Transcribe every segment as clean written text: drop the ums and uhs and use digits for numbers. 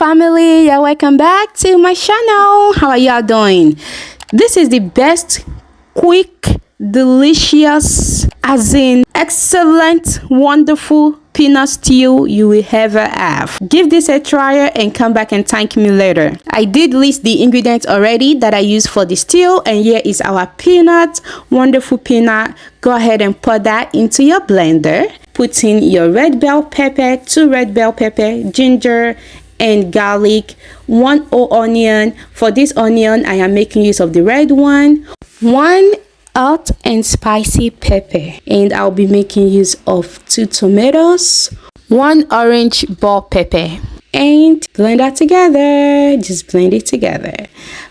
family, yeah, welcome back to my channel. How are y'all doing? This is the best quick, delicious, as in excellent, wonderful peanut stew you will ever have. Give this a try and come back and thank me later. I did list the ingredients already that I use for the stew, and here is our peanut, wonderful peanut. Go ahead and pour that into your blender. Put in your red bell pepper, 2 red bell pepper, ginger and garlic, 1 whole onion. For this onion I am making use of the red one, 1 hot and spicy pepper, and I'll be making use of 2 tomatoes, 1 orange bell pepper, and blend that together. Just blend it together.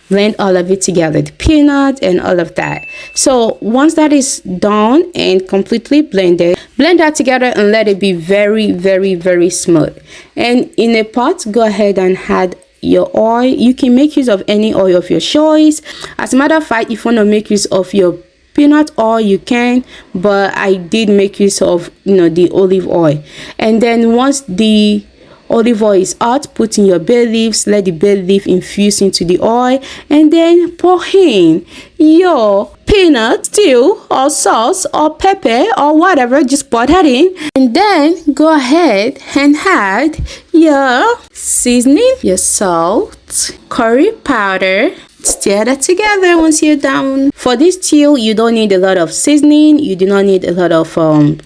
Blend all of it together, the peanut and all of that. So once that is done and completely blended, blend that together and let it be very smooth. And in a pot, go ahead and add your oil. You can make use of any oil of your choice. As a matter of fact, if you want to make use of your peanut oil, you can, but I did make use of the olive oil. And then once the olive oil is hot, put in your bay leaves. Let the bay leaf infuse into the oil, and then pour in your peanut stew or sauce or pepper or whatever. Just pour that in, and then go ahead and add your seasoning, your salt, curry powder. Stir that together. Once you're done, for this stew you don't need a lot of seasoning, you do not need a lot of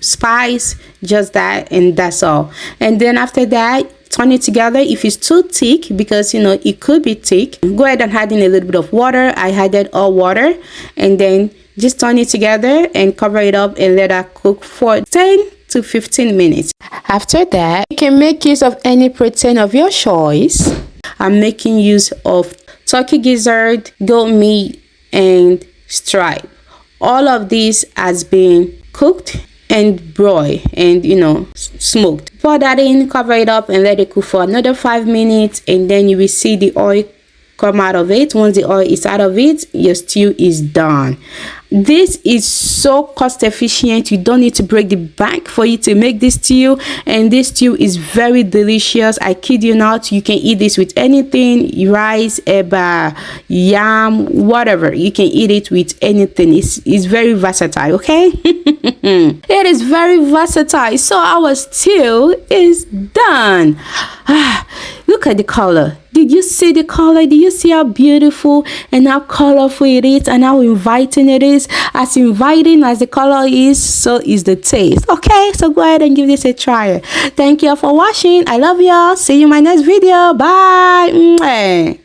spice, just that, and that's all. And then after that, turn it together. If it's too thick, because it could be thick, go ahead and add in a little bit of water. I added all water, and then just turn it together and cover it up and let that cook for 10 to 15 minutes. After that, you can make use of any protein of your choice. I'm making use of turkey gizzard, goat meat, and stripe. All of this has been cooked and broiled and smoked. Pour that in, cover it up, and let it cook for another 5 minutes, and then you will see the oil come out of it. Once the oil is out of it, your stew is done. This is so cost efficient. You don't need to break the bank for you to make this stew, and this stew is very delicious. I kid you not. You can eat this with anything: rice, eba, yam, whatever. You can eat it with anything. It's very versatile. Okay. It is very versatile. So our stew is done. Look at the color. Did you see the color? Did you see how beautiful and how colorful it is and how inviting it is? As inviting as the color is, so is the taste. Okay, so go ahead and give this a try. Thank you for watching. I love y'all. See you in my next video. Bye.